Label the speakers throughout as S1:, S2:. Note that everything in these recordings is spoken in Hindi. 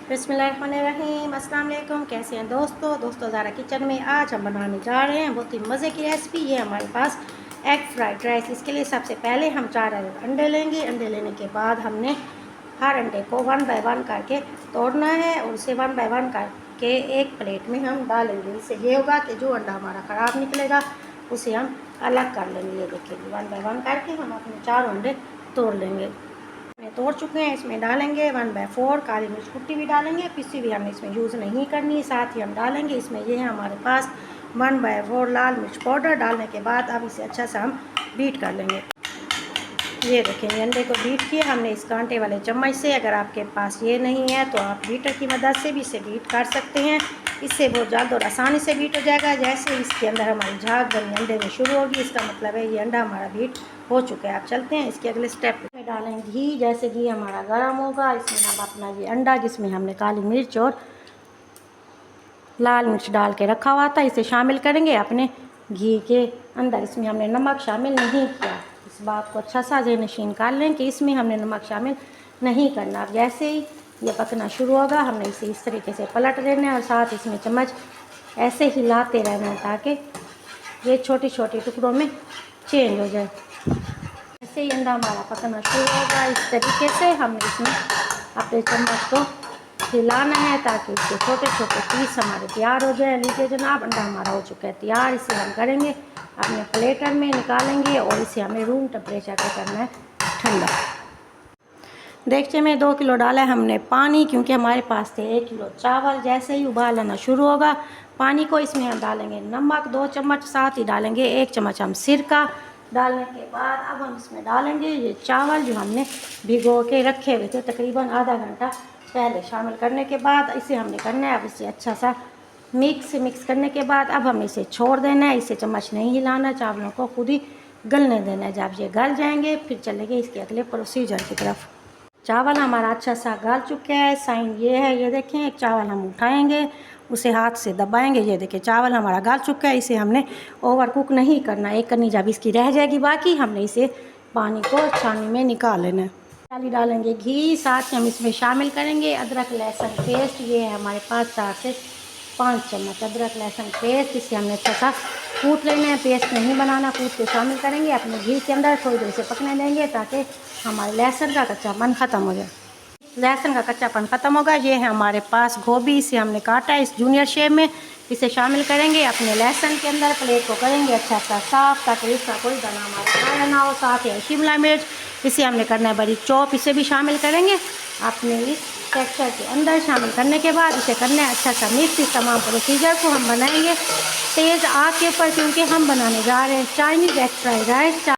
S1: बिस्मिल्लाहिर्रहमानिर्रहीम। अस्सलाम वालेकुम। कैसे हैं दोस्तों ज़ारा किचन में आज हम बनाने जा रहे हैं बहुत ही मज़े की रेसिपी। ये हमारे पास एग फ्राइड राइस। इसके लिए सबसे पहले हम 4 अंडे लेंगे। अंडे लेने के बाद हमने हर अंडे को 1 बाय 1 करके तोड़ना है और उसे 1 बाय 1 करके एक प्लेट में हम डालेंगे। इससे ये होगा कि जो अंडा हमारा ख़राब निकलेगा उसे हम अलग कर लेंगे। ये देखिए 1 बाय 1 करके हम अपने 4 अंडे तोड़ लेंगे। तोड़ चुके हैं, इसमें डालेंगे 1 बाय 4 काली मिर्च कुट्टी भी डालेंगे, पिसी भी हमने इसमें यूज़ नहीं करनी। साथ ही हम डालेंगे इसमें ये है हमारे पास 1 बाय 4 लाल मिर्च पाउडर। डालने के बाद अब इसे अच्छा सा हम बीट कर लेंगे। ये देखें अंडे को बीट किया हमने इस कांटे वाले चम्मच से। अगर आपके पास ये नहीं है तो आप बीटर की मदद से भी इसे बीट कर सकते हैं। इससे बहुत जल्द और आसानी से बीट हो जाएगा। जैसे इसके अंदर हमारी झाग बनी अंडे में शुरू होगी, इसका मतलब है ये अंडा हमारा बीट हो चुका है। आप चलते हैं इसके अगले स्टेप में। डालें घी। जैसे घी हमारा गर्म होगा इसमें हम अपना ये अंडा जिसमें हमने काली मिर्च और लाल मिर्च डाल के रखा हुआ था इसे शामिल करेंगे अपने घी के अंदर। इसमें हमने नमक शामिल नहीं किया। इस बात को अच्छा सा ज़हन कर लें कि इसमें हमने नमक शामिल नहीं करना। अब जैसे ही ये पकना शुरू होगा हमने इसे इस तरीके से पलट देना है और साथ इसमें चम्मच ऐसे हिलाते रहना है ताकि ये छोटे छोटे टुकड़ों में चेंज हो जाए। ऐसे ही अंडा हमारा पकना शुरू होगा इस तरीके से हमने इसमें अपने चम्मच को हिलाना है ताकि इसके छोटे छोटे पीस हमारे तैयार हो जाए। लीजिए जनाब अंडा हमारा हो चुका है तैयार। इसे हम करेंगे अपने प्लेटर में निकालेंगे और इसे हमें रूम टेम्परेचर पे करना है ठंडा। देगचे में 2 किलो डाला है हमने पानी, क्योंकि हमारे पास थे 1 किलो चावल। जैसे ही उबाल आना शुरू होगा पानी को इसमें हम डालेंगे नमक 2 चम्मच, साथ ही डालेंगे 1 चम्मच हम सिरका। डालने के बाद अब हम इसमें डालेंगे ये चावल जो हमने भिगो के रखे हुए थे तकरीबन आधा घंटा पहले। शामिल करने के बाद इसे हमने करना है अब इसे अच्छा सा मिक्स करने के बाद अब हमें इसे छोड़ देना है। इसे चम्मच नहीं हिलाना, चावलों को खुद ही गलने देना है। जब ये गल जाएंगे फिर चलेंगे इसके अगले प्रोसीजर की तरफ। चावल हमारा अच्छा सा गल चुका है। साइन ये है, ये देखें एक चावल हम उठाएंगे उसे हाथ से दबाएंगे। ये देखें चावल हमारा गल चुका है। इसे हमने ओवर कुक नहीं करना। एक कनी जब इसकी रह जाएगी बाकी हमने इसे पानी को छाननी में निकाल लेना है। डाली डालेंगे घी, साथ में हम इसमें शामिल करेंगे अदरक लहसुन पेस्ट। ये है हमारे पास 4 से 5 चम्मच अदरक लहसुन पेस्ट। इसे हमने अच्छा सा कूट लेना है, पेस्ट नहीं बनाना। कूट के शामिल करेंगे अपने घी के अंदर, थोड़ी देर से पकने देंगे ताकि हमारे लहसुन का कच्चापन ख़त्म हो जाए। लहसुन का कच्चापन ख़त्म होगा। ये है हमारे पास गोभी, इसे हमने काटा है इस जूनियर शेप में। इसे शामिल करेंगे अपने लहसुन के अंदर। प्लेट को करेंगे अच्छा सा साफ़ ताकि इसका कोई दाना हमारा ना हो। साथ ही शिमला मिर्च इसे हमने करना है बड़ी चॉप, इसे भी शामिल करेंगे अपने इस टेक्सचर के अंदर। शामिल करने के बाद इसे करना है अच्छा सा मिक्स। इस तमाम प्रोसीजर को हम बनाएंगे तेज़ आग के ऊपर, क्योंकि हम बनाने जा रहे हैं चाइनीज़ एग फ्राइड राइस।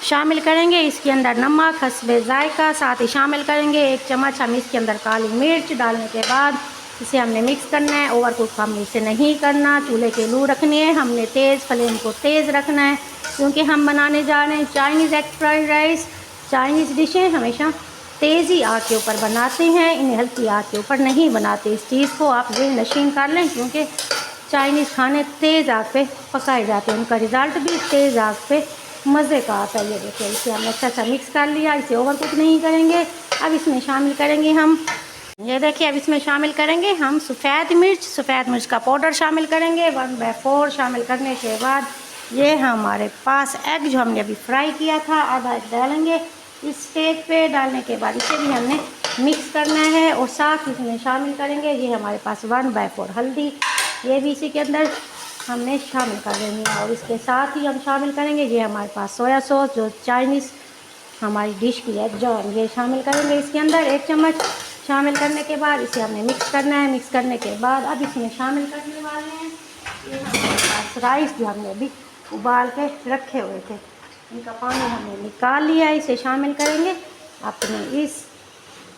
S1: शामिल करेंगे इसके अंदर नमक हस्बे जायका, साथ ही शामिल करेंगे 1 चम्मच हम इसके अंदर काली मिर्च। डालने के बाद इसे हमने मिक्स करना है। ओवर कुक हमने इसे नहीं करना। चूल्हे के लू रखनी है, हमने तेज़ फ्लेम को तेज़ रखना है, क्योंकि हम बनाने जा रहे हैं Chinese egg fried rice. Chinese डिशें हमेशा तेज़ी आग के ऊपर बनाते हैं, इन्हें हल्की आग के ऊपर नहीं बनाते। इस चीज़ को आप ज़हन नशीन कर लें, क्योंकि चाइनीज़ खाने तेज़ आग पे पकाए जाते हैं, उनका रिज़ल्ट भी तेज़ आग पे मज़े का आता है। ये देखिए इसे हमने अच्छा सा मिक्स कर लिया। इसे ओवर कुक नहीं करेंगे। अब इसमें शामिल करेंगे हम, ये देखिए अब इसमें शामिल करेंगे हम सफ़ेद मिर्च का पाउडर शामिल करेंगे 1 बाय 4। शामिल करने के बाद ये हमारे पास एग जो हमने अभी फ्राई किया था आधा एग डालेंगे इस स्टेज पे। डालने के बाद इसे भी हमने मिक्स करना है और साथ इसमें शामिल करेंगे ये हमारे पास 1 बाय 4 हल्दी, ये भी इसी के अंदर हमने शामिल कर देनी है। और इसके साथ ही हम शामिल करेंगे ये हमारे पास सोया सॉस जो चाइनीज़ हमारी डिश की है जॉन, ये शामिल करेंगे इसके अंदर 1 चम्मच। शामिल करने के बाद इसे हमने मिक्स करना है। मिक्स करने के बाद अब इसमें शामिल करने वाले हैं ये हमारे पास राइस जो हमने अभी उबाल के रखे हुए थे, इनका पानी हमने निकाल लिया। इसे शामिल करेंगे अपने इस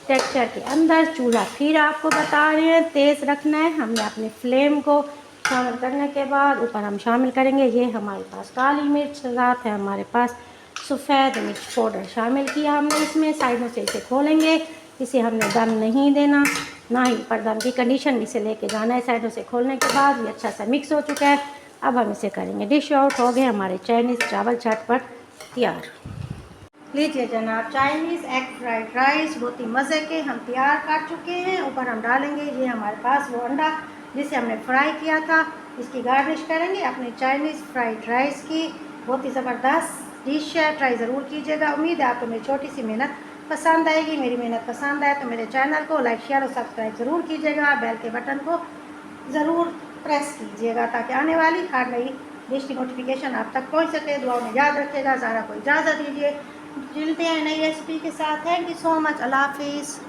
S1: टेक्सचर के अंदर। चूल्हा फिर आपको बता रहे हैं तेज़ रखना है। हमने अपने फ्लेम को शामिल करने के बाद ऊपर हम शामिल करेंगे ये हमारे पास काली मिर्च, साथ है हमारे पास सफ़ेद मिर्च पाउडर शामिल किया हमने इसमें। साइडों से इसे खोलेंगे, इसे हमने दम नहीं देना, ना ही पर दम की कंडीशन इसे लेके जाना है। साइडों से खोलने के बाद ये अच्छा सा मिक्स हो चुका है। अब हम इसे करेंगे डिश आउट। हो गए हमारे चाइनीज़ चावल झटपट तैयार। लीजिए जनाब, चाइनीज़ एग फ्राइड राइस बहुत ही मज़े के हम तैयार कर चुके हैं। ऊपर हम डालेंगे ये हमारे पास वो अंडा जिसे हमने फ्राई किया था, इसकी गार्निश करेंगे अपने चाइनीज़ फ्राइड राइस की। बहुत ही ज़बरदस्त डिश है, ट्राई ज़रूर कीजिएगा। उम्मीद है आपको मेरी छोटी सी मेहनत पसंद आएगी। मेरी मेहनत पसंद आए तो मेरे चैनल को लाइक शेयर और सब्सक्राइब ज़रूर कीजिएगा। बेल के बटन को ज़रूर प्रेस कीजिएगा ताकि आने वाली हर नई डिश की नोटिफिकेशन आप तक पहुंच सके। दुआ में याद रखिएगा। ज़ारा को इजाज़त दीजिए, मिलते हैं नई रेसिपी के साथ। Thank you so much. अल्लाह हाफिज़।